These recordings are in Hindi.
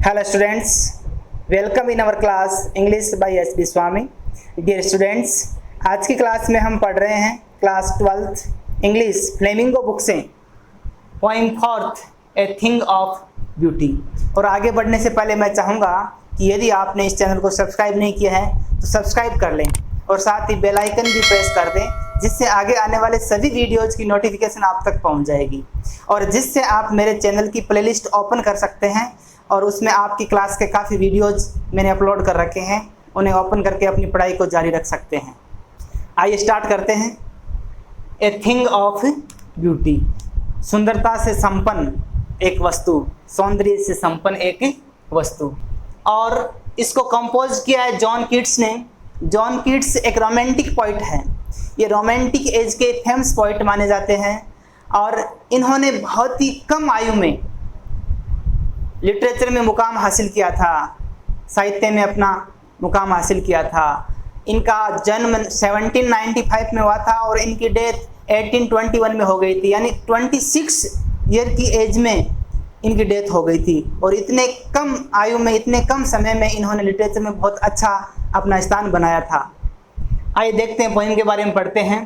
Hello students, welcome in our class English by S.B. Swami. Dear students, आज की क्लास में हम पढ़ रहे हैं class 12th English Flamingo book से poem fourth a thing of beauty. और आगे बढ़ने से पहले मैं चाहूँगा कि यदि आपने इस चैनल को सब्सक्राइब नहीं किया है तो सब्सक्राइब कर लें और साथ ही बेल आइकन भी प्रेस कर दें, जिससे आगे आने वाले सभी वीडियोज़ की नोटिफिकेशन आप तक पहुंच जाएगी और जिससे आप मेरे चैनल की प्लेलिस्ट ओपन कर सकते हैं और उसमें आपकी क्लास के काफ़ी वीडियोज़ मैंने अपलोड कर रखे हैं, उन्हें ओपन करके अपनी पढ़ाई को जारी रख सकते हैं। आइए स्टार्ट करते हैं। ए थिंग ऑफ ब्यूटी, सुंदरता से संपन्न एक वस्तु, सौंदर्य से संपन्न एक वस्तु। और इसको कंपोज किया है जॉन कीट्स ने। जॉन कीट्स एक रोमांटिक पोइट है, ये रोमांटिक एज के फेमस पोइट माने जाते हैं और इन्होंने बहुत ही कम आयु में लिटरेचर में मुकाम हासिल किया था, साहित्य में अपना मुकाम हासिल किया था। इनका जन्म 1795 में हुआ था और इनकी डेथ 1821 में हो गई थी, यानी 26 ईयर की एज में इनकी डेथ हो गई थी। और इतने कम आयु में, इतने कम समय में इन्होंने लिटरेचर में बहुत अच्छा अपना स्थान बनाया था। आइए देखते हैं, पोएम के बारे में पढ़ते हैं।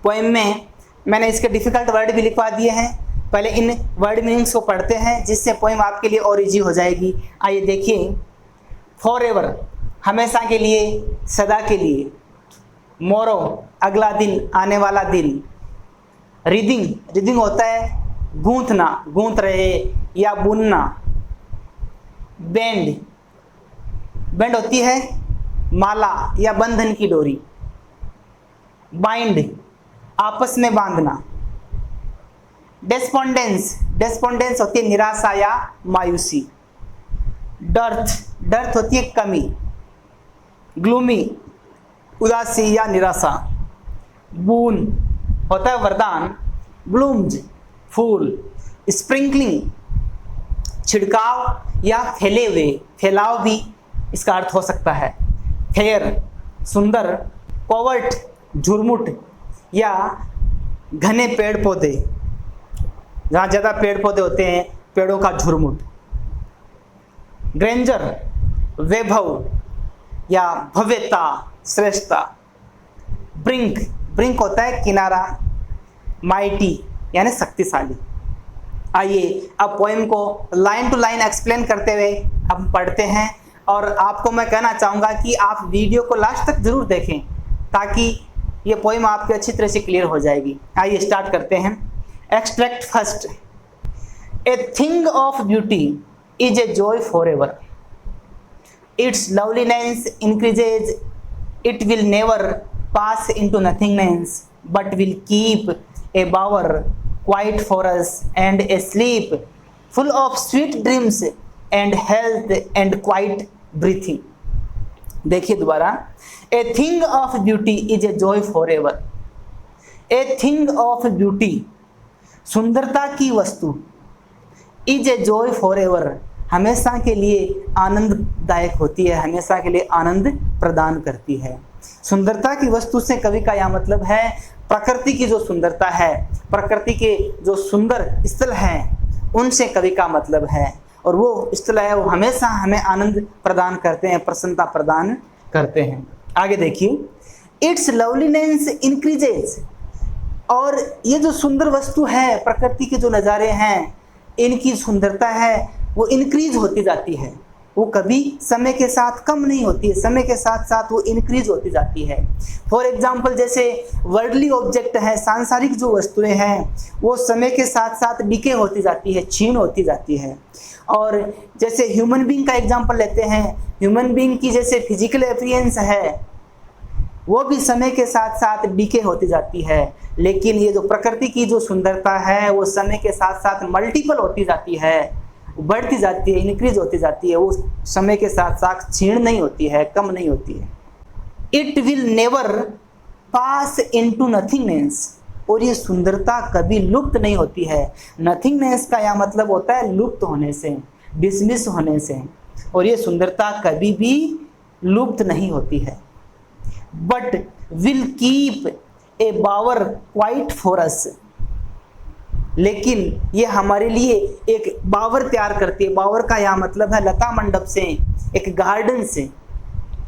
पोएम में मैंने इसके डिफ़िकल्ट वर्ड भी लिखवा दिए हैं, पहले इन वर्ड मीनिंग्स को पढ़ते हैं जिससे पोएम आपके लिए और ईजी हो जाएगी। आइए देखिए। फॉर एवर, हमेशा के लिए, सदा के लिए। मोरो, अगला दिन, आने वाला दिन। रीडिंग, रीडिंग होता है गूंथना, गूंथ रहे या बुनना। बैंड, बैंड होती है माला या बंधन की डोरी। बाइंड, आपस में बांधना। डेस्पोंडेंस, डेस्पोंडेंस होती है निराशा या मायूसी। डर्थ, डर्थ होती है कमी। ग्लूमी, उदासी या निराशा। बून होता है वरदान। ब्लूम्स, फूल। स्प्रिंकलिंग, छिड़काव या फैले हुए, फैलाव भी इसका अर्थ हो सकता है। फेयर, सुंदर। कोवर्ट, झुरमुट या घने पेड़ पौधे, जहाँ ज़्यादा पेड़ पौधे होते हैं, पेड़ों का झुरमुट। ग्रेंजर, वैभव या भव्यता, श्रेष्ठता। ब्रिंक, ब्रिंक होता है किनारा। माइटी यानी शक्तिशाली। आइए अब पोएम को लाइन टू लाइन एक्सप्लेन करते हुए हम पढ़ते हैं और आपको मैं कहना चाहूँगा कि आप वीडियो को लास्ट तक ज़रूर देखें ताकि ये पोएम आपकी अच्छी तरह से क्लियर हो जाएगी। आइए स्टार्ट करते हैं। Extract first. A thing of beauty is a joy for ever. It's loveliness increases, it will never pass into nothingness but will keep a bower quiet for us and a sleep full of sweet dreams and health and quiet breathing। देखिए दोबारा। A thing of beauty is a joy forever। A thing of beauty, सुंदरता की वस्तु। Is a joy for ever, हमेशा के लिए आनंददायक होती है, हमेशा के लिए आनंद प्रदान करती है। सुंदरता की वस्तु से कवि का यह मतलब है प्रकृति की जो सुंदरता है, प्रकृति के जो सुंदर स्थल हैं उनसे कवि का मतलब है। और वो स्थल है वो हमेशा हमें आनंद प्रदान करते हैं, प्रसन्नता प्रदान करते हैं। आगे देखिए। इट्स लवलीनेस इंक्रीजेज, और ये जो सुंदर वस्तु है, प्रकृति के जो नज़ारे हैं, इनकी सुंदरता है वो इंक्रीज होती जाती है, वो कभी समय के साथ कम नहीं होती है, समय के साथ साथ वो इंक्रीज होती जाती है। फॉर एग्जांपल, जैसे वर्ल्डली ऑब्जेक्ट है, सांसारिक जो वस्तुएं हैं वो समय के साथ साथ डिके होती जाती है, क्षीण होती जाती है। और जैसे ह्यूमन बीइंग का एग्जांपल लेते हैं, ह्यूमन बीइंग की जैसे फिजिकल अपीयरेंस है वो भी समय के साथ साथ डीके होती जाती है, लेकिन ये जो प्रकृति की जो सुंदरता है वो समय के साथ साथ मल्टीपल होती जाती है, बढ़ती जाती है, इंक्रीज होती जाती है, वो समय के साथ साथ क्षीण नहीं होती है, कम नहीं होती है। It will never pass into nothingness, और ये सुंदरता कभी लुप्त नहीं होती है। नथिंगनेस का यह मतलब होता है लुप्त होने से, डिसमिस होने से, और ये सुंदरता कभी भी लुप्त नहीं होती है। But will keep a bower quiet for us, लेकिन ये हमारे लिए एक बावर तैयार करती है। बावर का यहाँ मतलब है लता मंडप से, एक गार्डन से।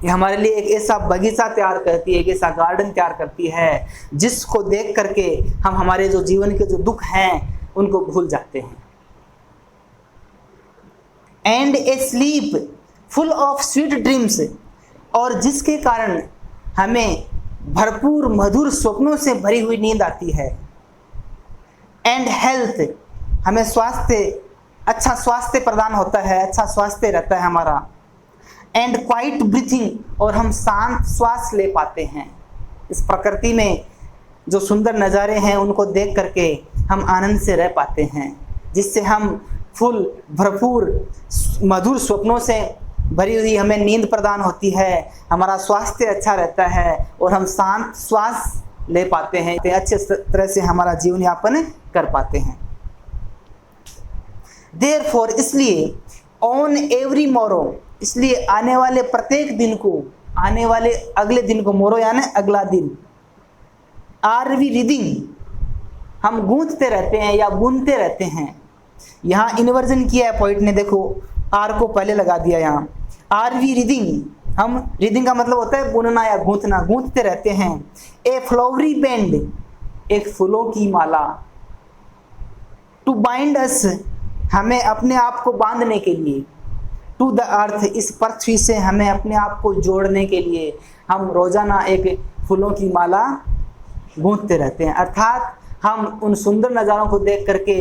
ये हमारे लिए एक ऐसा बगीचा तैयार करती है, एक ऐसा गार्डन तैयार करती है जिसको देख करके हम हमारे जो जीवन के जो दुख हैं उनको भूल जाते हैं। And A sleep full of sweet dreams, और जिसके कारण हमें भरपूर मधुर स्वप्नों से भरी हुई नींद आती है। एंड हेल्थ, हमें अच्छा स्वास्थ्य प्रदान होता है, अच्छा स्वास्थ्य रहता है हमारा। एंड क्वाइट ब्रीथिंग, और हम शांत श्वास ले पाते हैं। इस प्रकृति में जो सुंदर नज़ारे हैं उनको देख करके हम आनंद से रह पाते हैं, जिससे हम भरपूर मधुर स्वप्नों से भरी हुई हमें नींद प्रदान होती है, हमारा स्वास्थ्य अच्छा रहता है और हम शांत श्वास ले पाते हैं, तो अच्छे तरह से हमारा जीवन यापन कर पाते हैं। देयरफॉर, इसलिए ऑन एवरी मोरो, इसलिए आने वाले प्रत्येक दिन को, आने वाले अगले दिन को, मोरो यानी अगला दिन, आर वी रीडिंग, हम गूंथते रहते हैं या बुनते रहते हैं। यहाँ इन्वर्जन किया है पोइट ने, देखो आर को पहले लगा दिया यहाँ। आर वी रीडिंग, हम रीडिंग का मतलब होता है बुनना या गूंथना, गूंथते रहते हैं। ए फ्लावरी बैंड, एक फूलों की माला। टू बाइंड अस, हमें अपने आप को बांधने के लिए। टू द अर्थ, इस पृथ्वी से हमें अपने आप को जोड़ने के लिए हम रोजाना एक फूलों की माला गूंथते रहते हैं। अर्थात हम उन सुंदर नज़ारों को देख करके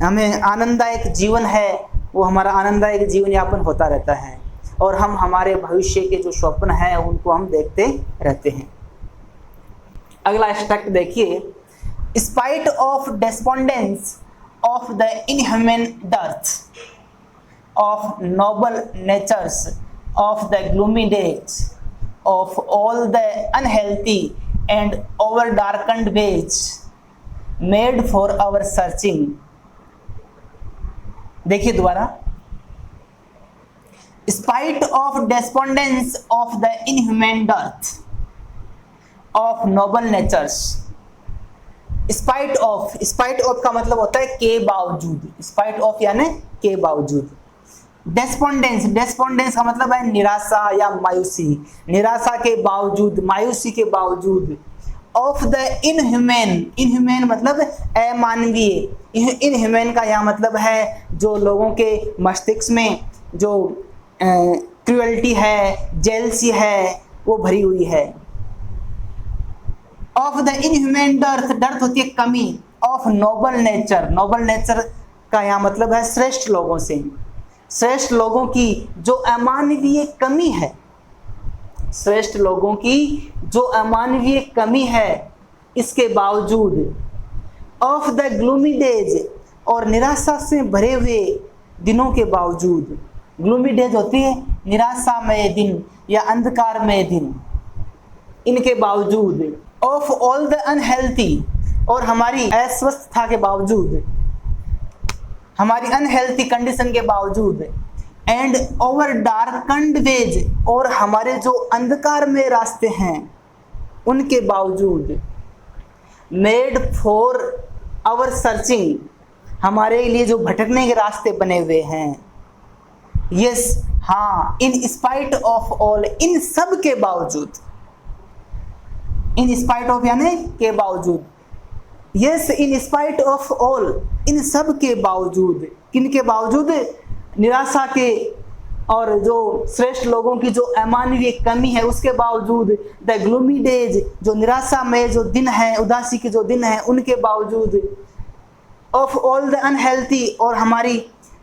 हमें आनंददायक जीवन है, वो हमारा आनंददायक जीवन यापन होता रहता है, और हम हमारे भविष्य के जो स्वप्न हैं उनको हम देखते रहते हैं। अगला एक्सट्रैक्ट देखिए। Spite of despondence of the inhuman dearth of noble natures, of the gloomy days, of all the unhealthy and over darkened ways made for our searching। देखिए दोबारा। Spite of despondence of the inhuman dearth of noble natures, spite of का मतलब होता है के बावजूद, spite of यानी के बावजूद। डेस्पोंडेंस का मतलब है निराशा या मायूसी, निराशा के बावजूद, मायूसी के बावजूद। ऑफ द इनह्यूमन मतलब अमानवीय, इनह्यूमन का यहाँ मतलब है जो लोगों के मस्तिष्क में जो क्रुएल्टी है, जेलसी है, वो भरी हुई है। ऑफ द इनह्यूमन डर्थ होती है कमी। ऑफ नोबल नेचर का यहाँ मतलब है श्रेष्ठ लोगों से, श्रेष्ठ लोगों की जो अमानवीय कमी है, श्रेष्ठ लोगों की जो अमानवीय कमी है, इसके बावजूद। ऑफ द ग्लूमी डेज, और निराशा से भरे हुए दिनों के बावजूद। ग्लूमी डेज होती है निराशामय दिन या अंधकारमय दिन, इनके बावजूद। ऑफ ऑल द अनहेल्थी, और हमारी अस्वस्थता के बावजूद, हमारी अनहेल्थी कंडीशन के बावजूद। एंड ओवर डार्कन्ड वेज, और हमारे जो अंधकार में रास्ते हैं उनके बावजूद। मेड फॉर आवर सर्चिंग, हमारे लिए जो भटकने के रास्ते बने हुए हैं। यस, हाँ, इन स्पाइट ऑफ ऑल, इन सब के बावजूद। इन स्पाइट ऑफ यानी के बावजूद। Yes, in spite of all, इन सब के बावजूद। किन के बावजूद? निराशा के और जो श्रेष्ठ लोगों की जो अमानवीय कमी है उसके बावजूद। द ग्लूमी डेज, जो निराशा में जो दिन है, उदासी के जो दिन है उनके बावजूद। ऑफ ऑल द अनहेल्थी, और हमारी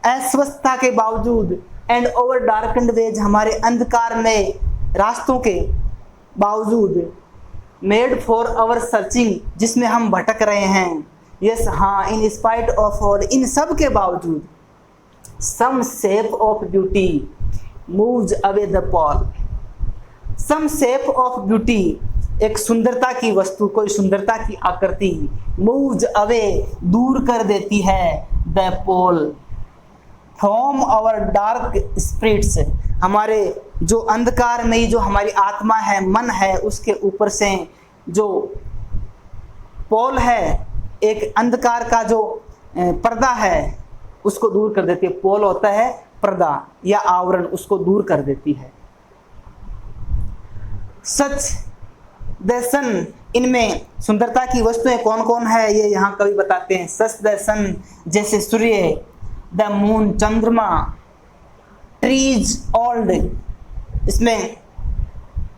अस्वस्थता के बावजूद। एंड ओवर डार्कन्ड वेज, हमारे अंधकार में रास्तों के बावजूद। मेड फॉर आवर सर्चिंग, जिसमें हम भटक रहे हैं। यस, हाँ, इन स्पाइट ऑफ ऑल, इन सब के बावजूद। Some shape of beauty moves away the pall. Some shape of beauty, एक सुंदरता की वस्तु, कोई सुंदरता की आकृति। मूव्स अवे, दूर कर देती है। The pall from our dark spirits, हमारे जो अंधकार में जो हमारी आत्मा है, मन है, उसके ऊपर से जो पोल है, एक अंधकार का जो पर्दा है उसको दूर कर देती है। पोल होता है पर्दा या आवरण, उसको दूर कर देती है। सच द सन, इनमें सुंदरता की वस्तुएं कौन कौन है ये यहाँ कवि बताते हैं। सच द सन, जैसे सूर्य, द मून, चंद्रमा, ट्रीज ओल्ड, इसमें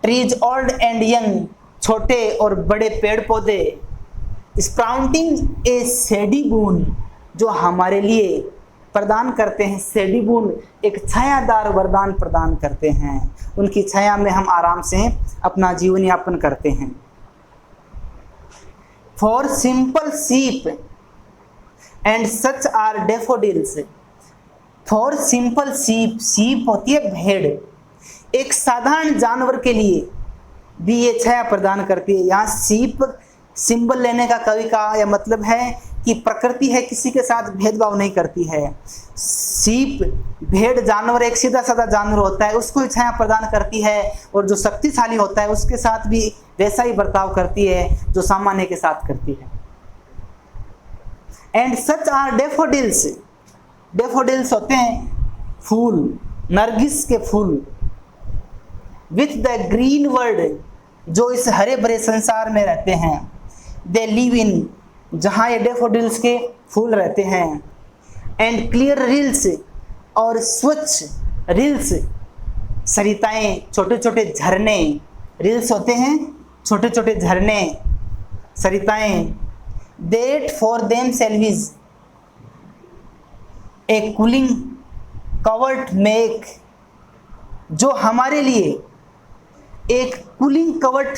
ट्रीज ओल्ड एंड यंग, छोटे और बड़े पेड़ पौधे, स्प्राउटिंग ए शेडी बून, जो हमारे लिए प्रदान करते हैं। शेडी बून एक छायादार वरदान प्रदान करते हैं, उनकी छाया में हम आराम से अपना जीवन यापन करते हैं। For simple sheep and such are daffodils, for simple sheep, sheep होती है भेड़, एक साधारण जानवर के लिए भी ये छाया प्रदान करती है। यहाँ शीप सिंबल लेने का कवि का यह मतलब है कि प्रकृति है, किसी के साथ भेदभाव नहीं करती है। शीप, भेड़ जानवर एक सीधा साधा जानवर होता है, उसको छाया प्रदान करती है, और जो शक्तिशाली होता है उसके साथ भी वैसा ही बर्ताव करती है जो सामान्य के साथ करती है। And such are daffodils, daffodils होते हैं फूल, नरगिस के फूल। विथ द ग्रीन वर्ल्ड, जो इस हरे भरे संसार में रहते हैं। दे लिव इन, जहाँ ये डेफोडिल्स के फूल रहते हैं। एंड क्लियर रिल्स, और स्वच्छ रिल्स, सरिताएं, छोटे छोटे झरने, रिल्स होते हैं छोटे छोटे झरने, सरिताएं। That for themselves a cooling covert make, जो हमारे लिए एक कूलिंग कवट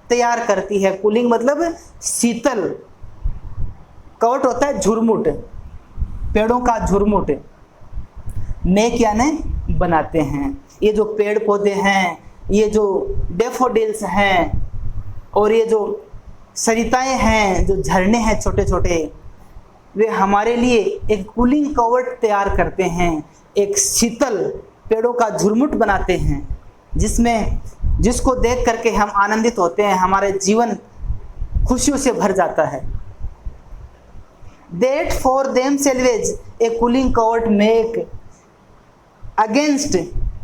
तैयार करती है। कूलिंग मतलब शीतल, कवट होता है झुरमुट, पेड़ों का झुरमुट, मेक यानी बनाते हैं। ये जो पेड़ पौधे हैं, ये जो डेफोडिल्स हैं, और ये जो सरिताएं हैं, जो झरने हैं छोटे छोटे, वे हमारे लिए एक कूलिंग कवट तैयार करते हैं, एक शीतल पेड़ों का झुरमुट बनाते हैं, जिसको देख करके हम आनंदित होते हैं, हमारे जीवन खुशियों से भर जाता है। That for them selves a cooling cover make against,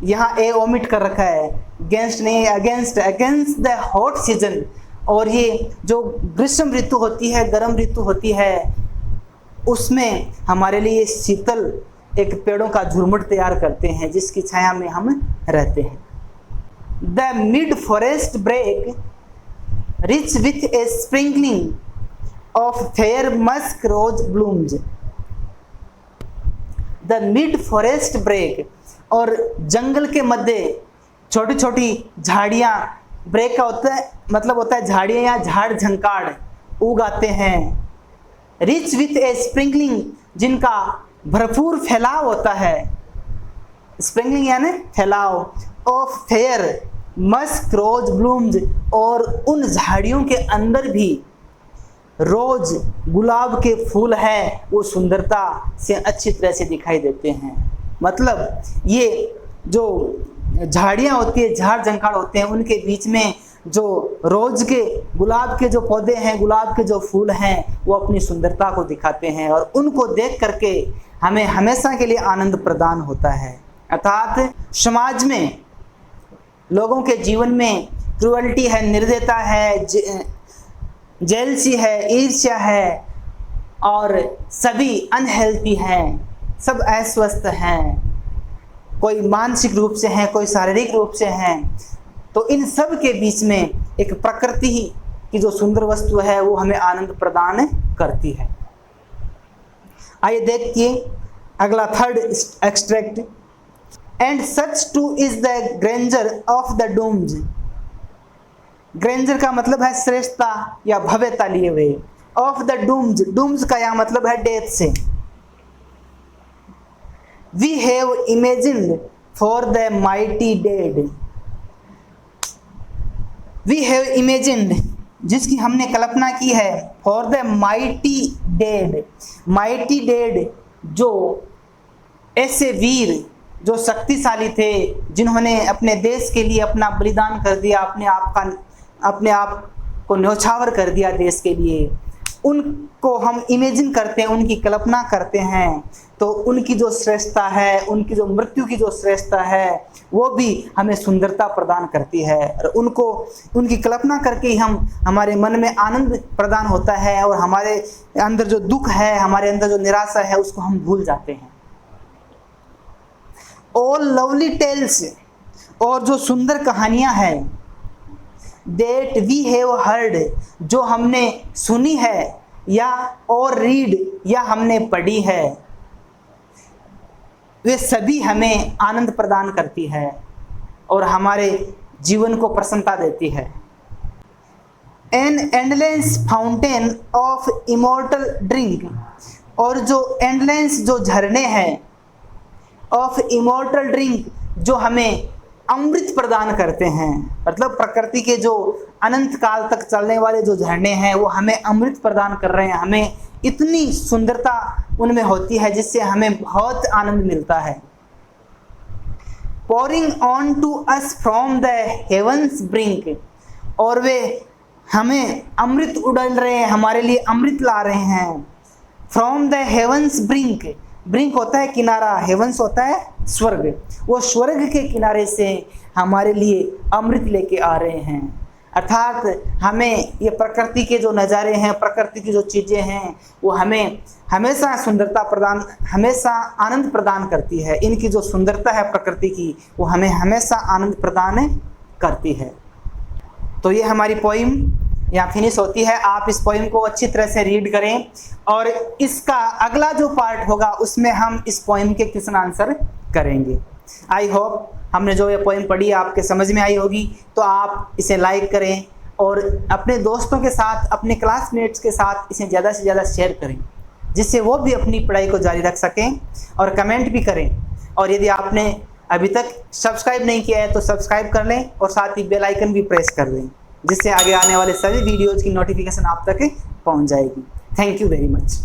यहाँ ए ओमिट कर रखा है, against नहीं है, against the hot season, और ये जो ग्रीष्म ऋतु होती है, गर्म ऋतु होती है, उसमें हमारे लिए शीतल एक पेड़ों का झुरमुट तैयार करते हैं, जिसकी छाया में हम रहते हैं। The mid forest break rich with a sprinkling of fair musk rose blooms. The mid forest break, और जंगल के मध्य छोटी छोटी झाड़ियाँ, ब्रेक का होता है मतलब होता है झाड़ियाँ या झाड़ झंकाड़ उग आते हैं। रिच विथ ए स्प्रिंकलिंग, जिनका भरपूर फैलाव होता है, स्प्रिंकलिंग यानी फैलाव, of fair musk rose blooms, और उन झाड़ियों के अंदर भी रोज गुलाब के फूल हैं, वो सुंदरता से अच्छी तरह से दिखाई देते हैं। मतलब ये जो झाड़ियाँ होती है, झाड़ झंखाड़ होते हैं, उनके बीच में जो रोज के गुलाब के जो पौधे हैं, गुलाब के जो फूल हैं, वो अपनी सुंदरता को दिखाते हैं, और उनको देख करके हमें हमेशा के लिए आनंद प्रदान होता है। अर्थात समाज में, लोगों के जीवन में क्रूअल्टी है, निर्दयता है, जेलसी है, ईर्ष्या है, और सभी अनहेल्थी हैं, सब अस्वस्थ हैं, कोई मानसिक रूप से हैं, कोई शारीरिक रूप से हैं। तो इन सब के बीच में एक प्रकृति की जो सुंदर वस्तु है वो हमें आनंद प्रदान करती है। आइए देखिए अगला third extract. And such too is the grandeur of the dooms. Grandeur का मतलब है श्रेष्ठता या भव्यता लिए हुए। ऑफ द डूम्स, डूम्स का यहाँ मतलब है डेथ से। We have imagined for the mighty dead. We have imagined, जिसकी हमने कल्पना की है, for the mighty dead. Mighty dead, जो ऐसे वीर जो शक्तिशाली थे, जिन्होंने अपने देश के लिए अपना बलिदान कर दिया, अपने आप को न्यौछावर कर दिया देश के लिए, उनको हम इमेजिन करते हैं, उनकी कल्पना करते हैं, तो उनकी जो श्रेष्ठता है, उनकी जो मृत्यु की जो श्रेष्ठता है, वो भी हमें सुंदरता प्रदान करती है। और उनको, उनकी कल्पना करके ही हमारे मन में आनंद प्रदान होता है और हमारे अंदर जो दुख है, हमारे अंदर जो निराशा है, उसको हम भूल जाते हैं। ऑल लवली टेल्स, और जो सुंदर कहानियां हैं, That we have heard, जो हमने सुनी है या और रीड या हमने पढ़ी है, वे सभी हमें आनंद प्रदान करती है और हमारे जीवन को प्रसन्नता देती है। An endless fountain of immortal drink, और जो एंडलेस जो झरने हैं, ऑफ इमोर्टल ड्रिंक, जो हमें अमृत प्रदान करते हैं, मतलब प्रकृति के जो अनंत काल तक चलने वाले जो झरने हैं, वो हमें अमृत प्रदान कर रहे हैं। हमें इतनी सुंदरता उनमें होती है जिससे हमें बहुत आनंद मिलता है। pouring on to us from the heavens brink, और वे हमें अमृत उड़ल रहे हैं, हमारे लिए अमृत ला रहे हैं। From the heaven's brink, brink होता है किनारा, हेवंस होता है स्वर्ग, वो स्वर्ग के किनारे से हमारे लिए अमृत लेके आ रहे हैं। अर्थात हमें ये प्रकृति के जो नज़ारे हैं, प्रकृति की जो चीज़ें हैं, वो हमें हमेशा सुंदरता प्रदान, हमेशा आनंद प्रदान करती है। इनकी जो सुंदरता है प्रकृति की, वो हमें हमेशा आनंद प्रदान करती है। तो ये हमारी पोइम यहाँ फिनिश होती है। आप इस पोइम को अच्छी तरह से रीड करें और इसका अगला जो पार्ट होगा उसमें हम इस पोइम के क्वेश्चन आंसर करेंगे। आई होप हमने जो ये पोइम पढ़ी आपके समझ में आई होगी। तो आप इसे लाइक करें और अपने दोस्तों के साथ, अपने क्लासमेट्स के साथ इसे ज़्यादा से ज़्यादा शेयर करें, जिससे वो भी अपनी पढ़ाई को जारी रख सकें। और कमेंट भी करें, और यदि आपने अभी तक सब्सक्राइब नहीं किया है तो सब्सक्राइब कर लें और साथ ही बेल आइकन भी प्रेस कर दें, जिससे आगे आने वाले सभी वीडियोज़ की नोटिफिकेशन आप तक पहुंच जाएगी। Thank you very much.